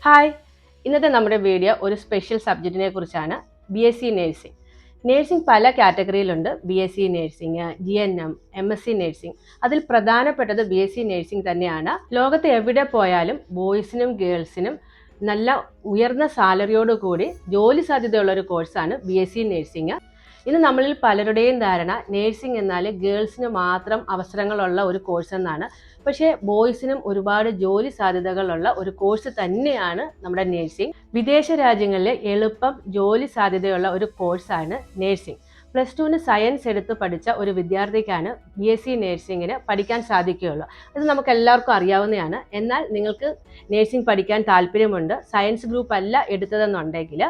Hi, ഇന്നത്തെ നമ്മുടെ video ഒരു സ്പെഷ്യൽ സബ്ജക്റ്റിനെ കുറിച്ചാണ്. BSc nursing. നേഴ്സിംഗ് പല കാറ്റഗറിയിലുണ്ട്. BSc nursing, GNM, MSc nursing. അതിൽ പ്രധാനപ്പെട്ടത് BSc നേഴ്സിംഗ് തന്നെയാണ്. ലോകത്ത് എവിടെ പോയാലും ബോയ്സിനും ഗേൾസിനും നല്ല ഉയർന്ന സാലറിയോട് കൂടി ജോലി സാധ്യതയുള്ള ഒരു കോഴ്സാണ് BSc നേഴ്സിംഗ്. ഇന്ന് നമ്മളിൽ പലരുടെയും ധാരണ നേഴ്സിംഗ് എന്നാൽ ഗേൾസിന് മാത്രം അവസരങ്ങളുള്ള ഒരു കോഴ്സ് എന്നാണ്. പക്ഷേ ബോയ്സിനും ഒരുപാട് ജോലി സാധ്യതകളുള്ള ഒരു കോഴ്സ് തന്നെയാണ് നമ്മുടെ നേഴ്സിംഗ്. വിദേശ രാജ്യങ്ങളിൽ എളുപ്പം ജോലി സാധ്യതയുള്ള ഒരു കോഴ്സാണ് നേഴ്സിംഗ്. +2 സയൻസ് എടുത്ത് പഠിച്ച ഒരു വിദ്യാർത്ഥിക്കാണ് BSc നേഴ്സിംഗിന് പഠിക്കാൻ സാധിക്കുകയുള്ളൂ. അത് നമുക്ക് എല്ലാവർക്കും അറിയാവുന്നതാണ്. എന്നാൽ നിങ്ങൾക്ക് നേഴ്സിംഗ് പഠിക്കാൻ താല്പര്യമുണ്ട്, സയൻസ് ഗ്രൂപ്പ് അല്ല എടുത്തതെന്നുണ്ടെങ്കിൽ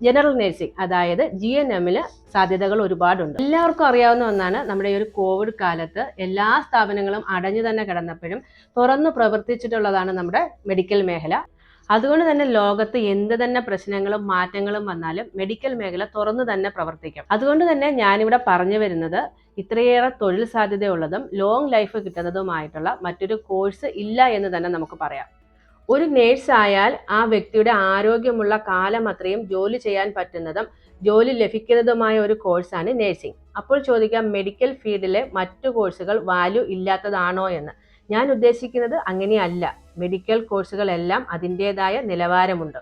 ജനറൽ നേഴ്സിംഗ് അതായത് GNM സാധ്യതകൾ ഒരുപാടുണ്ട്. എല്ലാവർക്കും അറിയാവുന്ന ഒന്നാണ്, നമ്മുടെ ഈ ഒരു കോവിഡ് കാലത്ത് എല്ലാ സ്ഥാപനങ്ങളും അടഞ്ഞു തന്നെ കിടന്നപ്പോഴും തുറന്നു പ്രവർത്തിച്ചിട്ടുള്ളതാണ് നമ്മുടെ മെഡിക്കൽ മേഖല. അതുകൊണ്ട് തന്നെ ലോകത്ത് എന്ത് തന്നെ പ്രശ്നങ്ങളും മാറ്റങ്ങളും വന്നാലും മെഡിക്കൽ മേഖല തുറന്നു തന്നെ പ്രവർത്തിക്കും. അതുകൊണ്ട് തന്നെ ഞാനിവിടെ പറഞ്ഞു വരുന്നത്, ഇത്രയേറെ തൊഴിൽ സാധ്യതയുള്ളതും ലോങ് ലൈഫ് കിട്ടുന്നതുമായിട്ടുള്ള മറ്റൊരു കോഴ്സ് ഇല്ല എന്ന് തന്നെ നമുക്ക് പറയാം. ഒരു നേഴ്സ് ആയാൽ ആ വ്യക്തിയുടെ ആരോഗ്യമുള്ള കാലം അത്രയും ജോലി ചെയ്യാൻ പറ്റുന്നതും ജോലി ലഭിക്കുന്നതുമായ ഒരു കോഴ്സാണ് നേഴ്സിംഗ്. അപ്പോൾ ചോദിക്കാം, മെഡിക്കൽ ഫീൽഡിലെ മറ്റു കോഴ്സുകൾ വാല്യൂ ഇല്ലാത്തതാണോ എന്ന്. ഞാൻ ഉദ്ദേശിക്കുന്നത് അങ്ങനെയല്ല. മെഡിക്കൽ കോഴ്സുകളെല്ലാം അതിൻ്റെതായ നിലവാരമുണ്ട്.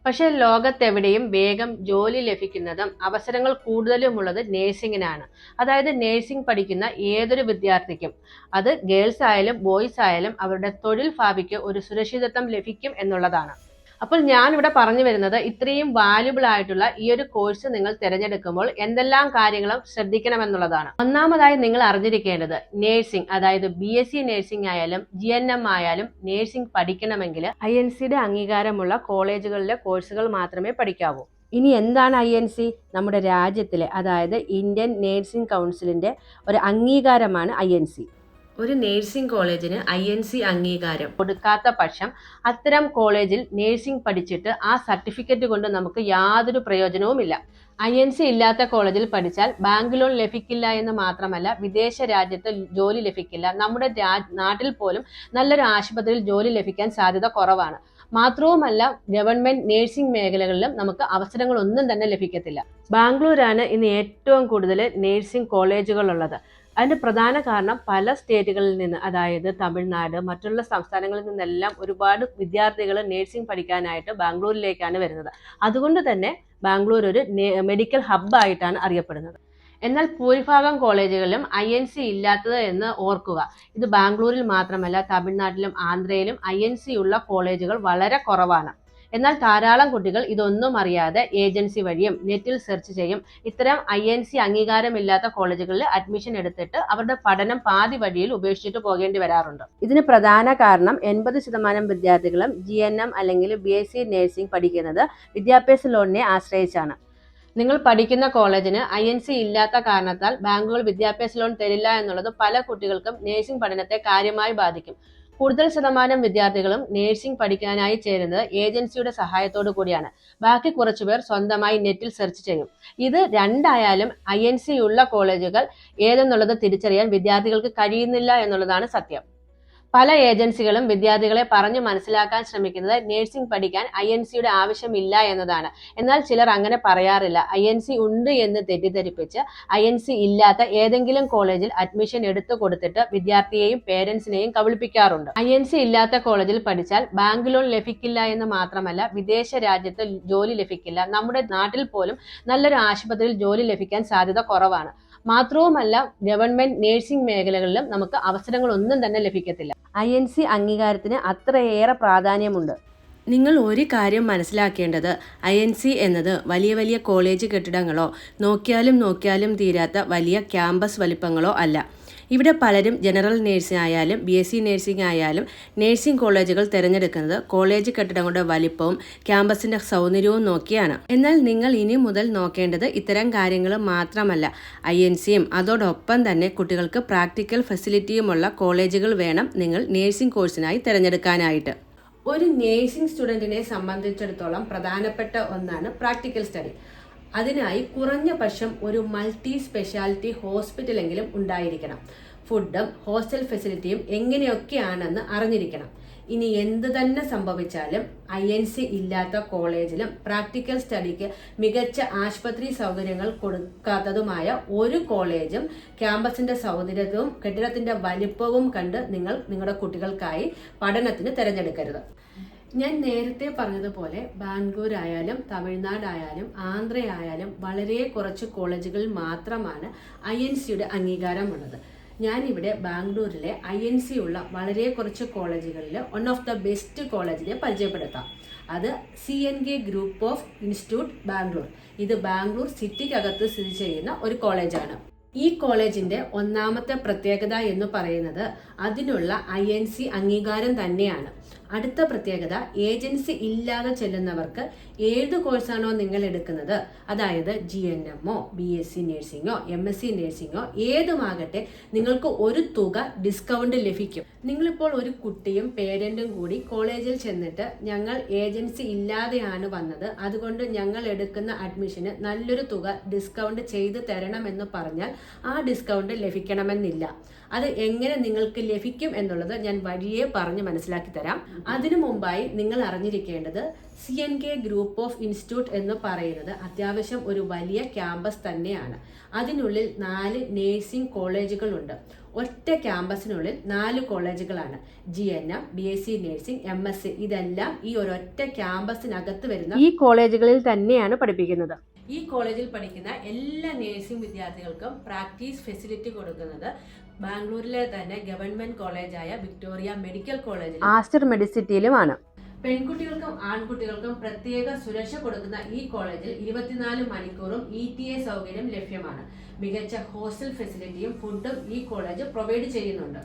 പക്ഷേ ലോകത്തെവിടെയും വേഗം ജോലി ലഭിക്കുന്നതും അവസരങ്ങൾ കൂടുതലുമുള്ളത് നേഴ്സിങ്ങിനാണ്. അതായത് നേഴ്സിംഗ് പഠിക്കുന്ന ഏതൊരു വിദ്യാർത്ഥിക്കും, അത് ഗേൾസ് ആയാലും ബോയ്സ് ആയാലും, അവരുടെ തൊഴിൽ ഭാവിക്ക് ഒരു സുരക്ഷിതത്വം ലഭിക്കും എന്നുള്ളതാണ്. അപ്പോൾ ഞാനിവിടെ പറഞ്ഞു വരുന്നത്, ഇത്രയും വാല്യുബിൾ ആയിട്ടുള്ള ഈ ഒരു കോഴ്സ് നിങ്ങൾ തിരഞ്ഞെടുക്കുമ്പോൾ എന്തെല്ലാം കാര്യങ്ങളും ശ്രദ്ധിക്കണമെന്നുള്ളതാണ്. ഒന്നാമതായി നിങ്ങൾ അറിഞ്ഞിരിക്കേണ്ടത്, നേഴ്സിംഗ് അതായത് BSc നേഴ്സിംഗ് ആയാലും GNM ആയാലും നേഴ്സിംഗ് പഠിക്കണമെങ്കിൽ INCയുടെ അംഗീകാരമുള്ള കോളേജുകളിലെ കോഴ്സുകൾ മാത്രമേ പഠിക്കാവൂ. ഇനി എന്താണ് INC? നമ്മുടെ രാജ്യത്തിലെ അതായത് ഇന്ത്യൻ നേഴ്സിംഗ് കൗൺസിലിന്റെ ഒരു അംഗീകാരമാണ് INC. ഒരു നേഴ്സിംഗ് കോളേജിന് INC അംഗീകാരം കൊടുക്കാത്ത പക്ഷം അത്തരം കോളേജിൽ നേഴ്സിംഗ് പഠിച്ചിട്ട് ആ സർട്ടിഫിക്കറ്റ് കൊണ്ട് നമുക്ക് യാതൊരു പ്രയോജനവുമില്ല. INC ഇല്ലാത്ത കോളേജിൽ പഠിച്ചാൽ ബാങ്ക് ലോൺ ലഭിക്കില്ല എന്ന് മാത്രമല്ല, വിദേശ രാജ്യത്ത് ജോലി ലഭിക്കില്ല. നമ്മുടെ നാട്ടിൽ പോലും നല്ലൊരു ആശുപത്രിയിൽ ജോലി ലഭിക്കാൻ സാധ്യത കുറവാണ്. മാത്രവുമല്ല, ഗവൺമെന്റ് നേഴ്സിംഗ് മേഖലകളിലും നമുക്ക് അവസരങ്ങളൊന്നും തന്നെ ലഭിക്കത്തില്ല. ബാംഗ്ലൂരാണ് ഇന്ന് ഏറ്റവും കൂടുതൽ നേഴ്സിംഗ് കോളേജുകളുള്ളത്. അതിന്റെ പ്രധാന കാരണം, പല സ്റ്റേറ്റുകളിൽ നിന്ന്, അതായത് തമിഴ്നാട്, മറ്റുള്ള സംസ്ഥാനങ്ങളിൽ നിന്നെല്ലാം ഒരുപാട് വിദ്യാർത്ഥികൾ നേഴ്സിംഗ് പഠിക്കാനായിട്ട് ബാംഗ്ലൂരിലേക്കാണ് വരുന്നത്. അതുകൊണ്ട് തന്നെ ബാംഗ്ലൂർ ഒരു മെഡിക്കൽ ഹബ്ബായിട്ടാണ് അറിയപ്പെടുന്നത്. എന്നാൽ ഭൂരിഭാഗം കോളേജുകളിലും INC ഇല്ലാത്തത് എന്ന് ഓർക്കുക. ഇത് ബാംഗ്ലൂരിൽ മാത്രമല്ല, തമിഴ്നാട്ടിലും ആന്ധ്രയിലും INC ഉള്ള കോളേജുകൾ വളരെ കുറവാണ്. എന്നാൽ ധാരാളം കുട്ടികൾ ഇതൊന്നും അറിയാതെ ഏജൻസി വഴിയും നെറ്റിൽ സെർച്ച് ചെയ്യും ഇത്തരം INC അംഗീകാരമില്ലാത്ത കോളേജുകളിൽ അഡ്മിഷൻ എടുത്തിട്ട് അവരുടെ പഠനം പാതി വഴിയിൽ ഉപേക്ഷിച്ചിട്ട് പോകേണ്ടി വരാറുണ്ട്. ഇതിന് പ്രധാന കാരണം 80% വിദ്യാർത്ഥികളും GNM അല്ലെങ്കിൽ BSc നേഴ്സിംഗ് പഠിക്കുന്നത് വിദ്യാഭ്യാസ ലോണിനെ ആശ്രയിച്ചാണ്. നിങ്ങൾ പഠിക്കുന്ന കോളേജിന് INC ഇല്ലാത്ത കാരണത്താൽ ബാങ്കുകൾ വിദ്യാഭ്യാസ ലോൺ തരില്ല എന്നുള്ളത് പല കുട്ടികൾക്കും നേഴ്സിംഗ് പഠനത്തെ കാര്യമായി ബാധിക്കും. കൂടുതൽ ശതമാനം വിദ്യാർത്ഥികളും നേഴ്സിംഗ് പഠിക്കാനായി ചേരുന്നത് ഏജൻസിയുടെ സഹായത്തോടു കൂടിയാണ്. ബാക്കി കുറച്ചുപേർ സ്വന്തമായി നെറ്റിൽ സെർച്ച് ചെയ്യും. ഇത് രണ്ടായാലും INC ഉള്ള കോളേജുകൾ ഏതെന്നുള്ളത് തിരിച്ചറിയാൻ വിദ്യാർത്ഥികൾക്ക് കഴിയുന്നില്ല എന്നുള്ളതാണ് സത്യം. പല ഏജൻസികളും വിദ്യാർത്ഥികളെ പറഞ്ഞു മനസ്സിലാക്കാൻ ശ്രമിക്കുന്നത് നേഴ്സിംഗ് പഠിക്കാൻ INCയുടെ ആവശ്യമില്ല എന്നതാണ്. എന്നാൽ ചിലർ അങ്ങനെ പറയാറില്ല. INC ഉണ്ട് എന്ന് തെറ്റിദ്ധരിപ്പിച്ച് INC ഇല്ലാത്ത ഏതെങ്കിലും കോളേജിൽ അഡ്മിഷൻ എടുത്തു കൊടുത്തിട്ട് വിദ്യാർത്ഥിയെയും പേരൻസിനെയും കബളിപ്പിക്കാറുണ്ട്. INC ഇല്ലാത്ത കോളേജിൽ പഠിച്ചാൽ ബാങ്ക് ലോൺ ലഭിക്കില്ല എന്ന് മാത്രമല്ല, വിദേശ രാജ്യത്ത് ജോലി ലഭിക്കില്ല. നമ്മുടെ നാട്ടിൽ പോലും നല്ലൊരു ആശുപത്രിയിൽ ജോലി ലഭിക്കാൻ സാധ്യത കുറവാണ്. മാത്രവുമല്ല, ഗവൺമെന്റ് നേഴ്സിംഗ് മേഖലകളിലും നമുക്ക് അവസരങ്ങളൊന്നും തന്നെ ലഭിക്കത്തില്ല. INC അംഗീകാരത്തിന് അത്രയേറെ പ്രാധാന്യമുണ്ട്. നിങ്ങൾ ഒരു കാര്യം മനസ്സിലാക്കേണ്ടത്, INC എന്നത് വലിയ വലിയ കോളേജ് കെട്ടിടങ്ങളോ നോക്കിയാലും തീരാത്ത വലിയ ക്യാമ്പസ് വലിപ്പങ്ങളോ അല്ല. ഇവിടെ പലരും ജനറൽ നേഴ്സിംഗ് ആയാലും BSc നേഴ്സിംഗ് ആയാലും നേഴ്സിംഗ് കോളേജുകൾ തിരഞ്ഞെടുക്കുന്നത് കോളേജ് കെട്ടിടങ്ങളുടെ വലിപ്പവും ക്യാമ്പസിന്റെ സൗന്ദര്യവും നോക്കിയാണ്. എന്നാൽ നിങ്ങൾ ഇനി മുതൽ നോക്കേണ്ടത് ഇത്തരം കാര്യങ്ങൾ മാത്രമല്ല, INCയും അതോടൊപ്പം തന്നെ കുട്ടികൾക്ക് പ്രാക്ടിക്കൽ ഫെസിലിറ്റിയുമുള്ള കോളേജുകൾ വേണം നിങ്ങൾ നേഴ്സിംഗ് കോഴ്സിനായി തിരഞ്ഞെടുക്കാനായിട്ട്. ഒരു നേഴ്സിംഗ് സ്റ്റുഡൻറ്റിനെ സംബന്ധിച്ചിടത്തോളം പ്രധാനപ്പെട്ട ഒന്നാണ് പ്രാക്ടിക്കൽ സ്റ്റഡി. അതിനായി കുറഞ്ഞ പക്ഷം ഒരു മൾട്ടി സ്പെഷ്യാലിറ്റി ഹോസ്പിറ്റലെങ്കിലും ഉണ്ടായിരിക്കണം. ഫുഡും ഹോസ്റ്റൽ ഫെസിലിറ്റിയും എങ്ങനെയൊക്കെയാണെന്ന് അറിഞ്ഞിരിക്കണം. ഇനി എന്ത് തന്നെ സംഭവിച്ചാലും INC ഇല്ലാത്ത കോളേജിലും പ്രാക്ടിക്കൽ സ്റ്റഡിക്ക് മികച്ച ആശുപത്രി സൗകര്യങ്ങൾ കൊടുക്കാത്തതുമായ ഒരു കോളേജും ക്യാമ്പസിന്റെ സൗന്ദര്യവും കെട്ടിടത്തിന്റെ വലിപ്പവും കണ്ട് നിങ്ങൾ നിങ്ങളുടെ കുട്ടികൾക്കായി പഠനത്തിന് തിരഞ്ഞെടുക്കരുത്. ഞാൻ നേരത്തെ പറഞ്ഞതുപോലെ ബാംഗ്ലൂർ ആയാലും തമിഴ്നാടായാലും ആന്ധ്രയായാലും വളരെ കുറച്ച് കോളേജുകളിൽ മാത്രമാണ് INCയുടെ അംഗീകാരമുള്ളത്. ഞാനിവിടെ ബാംഗ്ലൂരിലെ INC ഉള്ള വളരെ കുറച്ച് കോളേജുകളിൽ വൺ ഓഫ് ദ ബെസ്റ്റ് കോളേജിനെ പരിചയപ്പെടുത്താം. അത് CNK group of institute Bangalore. ഇത് ബാംഗ്ലൂർ സിറ്റിക്കകത്ത് സ്ഥിതി ചെയ്യുന്ന ഒരു കോളേജാണ്. ഈ കോളേജിന്റെ ഒന്നാമത്തെ പ്രത്യേകത എന്ന് പറയുന്നത് അതിനുള്ള INC അംഗീകാരം തന്നെയാണ്. അടുത്ത പ്രത്യേകത, ഏജൻസി ഇല്ലാതെ ചെല്ലുന്നവർക്ക് ഏത് കോഴ്സാണോ നിങ്ങൾ എടുക്കുന്നത്, അതായത് GNMോ BSc നഴ്സിംഗോ MSc നഴ്സിംഗോ ഏതുമാകട്ടെ, നിങ്ങൾക്ക് ഒരു തുക ഡിസ്കൗണ്ട് ലഭിക്കും. നിങ്ങളിപ്പോൾ ഒരു കുട്ടിയും പേരന്റും കൂടി കോളേജിൽ ചെന്നിട്ട് ഞങ്ങൾ ഏജൻസി ഇല്ലാതെയാണ് വന്നത്, അതുകൊണ്ട് ഞങ്ങൾ എടുക്കുന്ന അഡ്മിഷന് നല്ലൊരു തുക ഡിസ്കൗണ്ട് ചെയ്ത് തരണമെന്ന് പറഞ്ഞാൽ ആ ഡിസ്കൗണ്ട് ലഭിക്കണമെന്നില്ല. അത് എങ്ങനെ നിങ്ങൾക്ക് ലഭിക്കും എന്നുള്ളത് ഞാൻ വഴിയെ പറഞ്ഞ് മനസ്സിലാക്കി തരാം. അതിനു മുമ്പായി നിങ്ങൾ അറിഞ്ഞിരിക്കേണ്ടത് CNK ഗ്രൂപ്പ് ഓഫ് ഇൻസ്റ്റിറ്റ്യൂട്ട് എന്ന് പറയുന്നത് അത്യാവശ്യം ഒരു വലിയ ക്യാമ്പസ് തന്നെയാണ്. അതിനുള്ളിൽ 4 നേഴ്സിംഗ് കോളേജുകളുണ്ട്. ഒറ്റ ക്യാമ്പസിനുള്ളിൽ 4 കോളേജുകളാണ്. GNM, BSc നഴ്സിംഗ്, MSc ഇതെല്ലാം ഈ ഒരൊറ്റ ക്യാമ്പസിനകത്ത് വരുന്ന ഈ കോളേജുകളിൽ തന്നെയാണ് പഠിപ്പിക്കുന്നത്. ഈ കോളേജിൽ പഠിക്കുന്ന എല്ലാ നേഴ്സിംഗ് വിദ്യാർത്ഥികൾക്കും പ്രാക്ടീസ് ഫെസിലിറ്റി കൊടുക്കുന്നത് ബാംഗ്ലൂരിലെ തന്നെ ഗവൺമെന്റ് കോളേജായ വിക്ടോറിയ മെഡിക്കൽ കോളേജിൽ ആസ്റ്റർ മെഡിസിറ്റിയിലുമാണ്. പെൺകുട്ടികൾക്കും ആൺകുട്ടികൾക്കും പ്രത്യേക സുരക്ഷ കൊടുക്കുന്ന ഈ കോളേജിൽ 24 മണിക്കൂറും ETA സൗകര്യം ലഭ്യമാണ്. മികച്ച ഹോസ്റ്റൽ ഫെസിലിറ്റിയും ഫുഡും ഈ കോളേജ് പ്രൊവൈഡ് ചെയ്യുന്നുണ്ട്.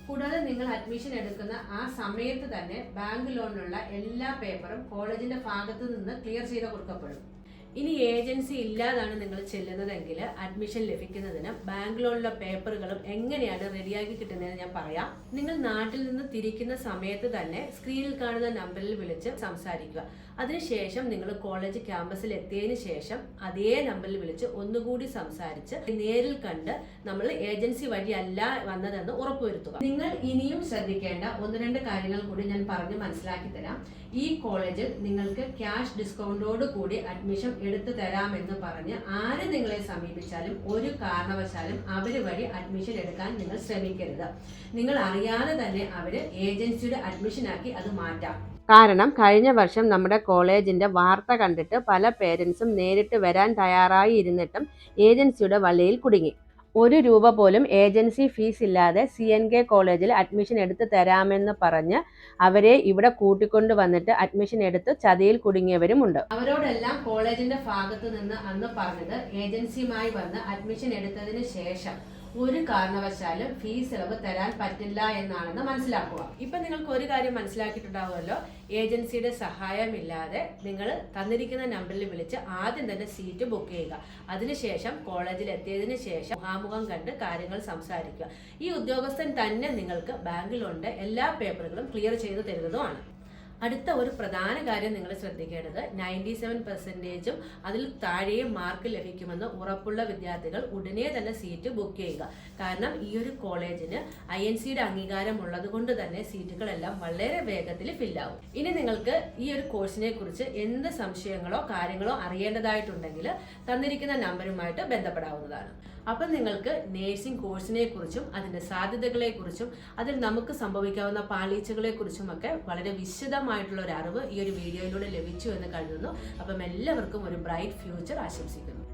കൂടാതെ നിങ്ങൾ അഡ്മിഷൻ എടുക്കുന്ന ആ സമയത്ത് തന്നെ ബാങ്ക് ലോണിനുള്ള എല്ലാ പേപ്പറും കോളേജിന്റെ ഭാഗത്ത് നിന്ന് ക്ലിയർ ചെയ്ത് കൊടുക്കപ്പെടും. ഇനി ഏജൻസി ഇല്ലാതാണ് നിങ്ങൾ ചെല്ലുന്നതെങ്കിൽ അഡ്മിഷൻ ലഭിക്കുന്നതിന് ബാങ്ക് ലോണിലെ പേപ്പറുകളും എങ്ങനെയാണ് റെഡിയാക്കി കിട്ടുന്നതെന്ന് ഞാൻ പറയാം. നിങ്ങൾ നാട്ടിൽ നിന്ന് തിരിക്കുന്ന സമയത്ത് തന്നെ സ്ക്രീനിൽ കാണുന്ന നമ്പറിൽ വിളിച്ച് സംസാരിക്കുക. അതിനുശേഷം നിങ്ങൾ കോളേജ് ക്യാമ്പസിൽ എത്തിയതിനു ശേഷം അതേ നമ്പറിൽ വിളിച്ച് ഒന്നുകൂടി സംസാരിച്ച് നേരിൽ കണ്ട് നമ്മൾ ഏജൻസി വഴിയല്ല വന്നതെന്ന് ഉറപ്പുവരുത്തുക. നിങ്ങൾ ഇനിയും ശ്രദ്ധിക്കേണ്ട 1-2 കാര്യങ്ങൾ കൂടി ഞാൻ പറഞ്ഞ് മനസ്സിലാക്കി തരാം. ഈ കോളേജിൽ നിങ്ങൾക്ക് ക്യാഷ് ഡിസ്കൗണ്ടോട് കൂടി അഡ്മിഷൻ എടുത്തു തരാമെന്ന് പറഞ്ഞ് ആര് നിങ്ങളെ സമീപിച്ചാലും ഒരു കാരണവശാലും അവര് വഴി അഡ്മിഷൻ എടുക്കാൻ നിങ്ങൾ ശ്രമിക്കരുത്. നിങ്ങൾ അറിയാതെ തന്നെ അവര് ഏജൻസിയുടെ അഡ്മിഷനാക്കി അത് മാറ്റാം. കാരണം കഴിഞ്ഞ വർഷം നമ്മുടെ കോളേജിന്റെ വാർത്ത കണ്ടിട്ട് പല പേരൻസും നേരിട്ട് വരാൻ തയ്യാറായി ഇരുന്നിട്ടും ഏജൻസിയുടെ വലയിൽ കുടുങ്ങി. 1 രൂപ പോലും ഏജൻസി ഫീസ് ഇല്ലാതെ CNK കോളേജിൽ അഡ്മിഷൻ എടുത്ത് തരാമെന്ന് പറഞ്ഞ് അവരെ ഇവിടെ കൂട്ടിക്കൊണ്ട് വന്നിട്ട് അഡ്മിഷൻ എടുത്ത് ചതിയിൽ കുടുങ്ങിയവരുമുണ്ട്. അവരോടെല്ലാം കോളേജിന്റെ ഭാഗത്ത് നിന്ന് അന്ന് പറഞ്ഞത് ഏജൻസിയുമായി വന്ന് അഡ്മിഷൻ എടുത്തതിന് ശേഷം ഒരു കാരണവശാലും ഫീസ് ഇളവ് തരാൻ പറ്റില്ല എന്നാണെന്ന് മനസ്സിലാക്കുക. ഇപ്പൊ നിങ്ങൾക്ക് ഒരു കാര്യം മനസ്സിലാക്കിയിട്ടുണ്ടാവുമല്ലോ, ഏജൻസിയുടെ സഹായമില്ലാതെ നിങ്ങൾ തന്നിരിക്കുന്ന നമ്പറിൽ വിളിച്ച് ആദ്യം തന്നെ സീറ്റ് ബുക്ക് ചെയ്യുക. അതിനുശേഷം കോളേജിൽ എത്തിയതിനു ശേഷം മുഖാമുഖം കണ്ട് കാര്യങ്ങൾ സംസാരിക്കുക. ഈ ഉദ്യോഗസ്ഥൻ തന്നെ നിങ്ങൾക്ക് ബാങ്കിലുണ്ട് എല്ലാ പേപ്പറുകളും ക്ലിയർ ചെയ്ത് തരുന്നതുമാണ്. അടുത്ത ഒരു പ്രധാന കാര്യം നിങ്ങൾ ശ്രദ്ധിക്കേണ്ടത് 97% അതിൽ താഴെയും മാർക്ക് ലഭിക്കുമെന്ന് ഉറപ്പുള്ള വിദ്യാർത്ഥികൾ ഉടനെ തന്നെ സീറ്റ് ബുക്ക് ചെയ്യുക. കാരണം ഈ ഒരു കോളേജിന് INCയുടെ അംഗീകാരം ഉള്ളത് കൊണ്ട് തന്നെ സീറ്റുകളെല്ലാം വളരെ വേഗത്തിൽ ഫില്ലാവും. ഇനി നിങ്ങൾക്ക് ഈ ഒരു കോഴ്സിനെ കുറിച്ച് എന്ത് സംശയങ്ങളോ കാര്യങ്ങളോ അറിയേണ്ടതായിട്ടുണ്ടെങ്കിൽ തന്നിരിക്കുന്ന നമ്പറുമായിട്ട് ബന്ധപ്പെടാവുന്നതാണ്. അപ്പം നിങ്ങൾക്ക് നേഴ്സിംഗ് കോഴ്സിനെ കുറിച്ചും അതിൻ്റെ സാധ്യതകളെ കുറിച്ചും അതിൽ നമുക്ക് സംഭവിക്കാവുന്ന പാളീച്ചകളെ കുറിച്ചുമൊക്കെ വളരെ വിശദമായിട്ടുള്ള ഒരു അറിവ് ഈ ഒരു വീഡിയോയിലൂടെ ലഭിച്ചു എന്ന് കരുതുന്നു. അപ്പം എല്ലാവർക്കും ഒരു ബ്രൈറ്റ് ഫ്യൂച്ചർ ആശംസിക്കുന്നു.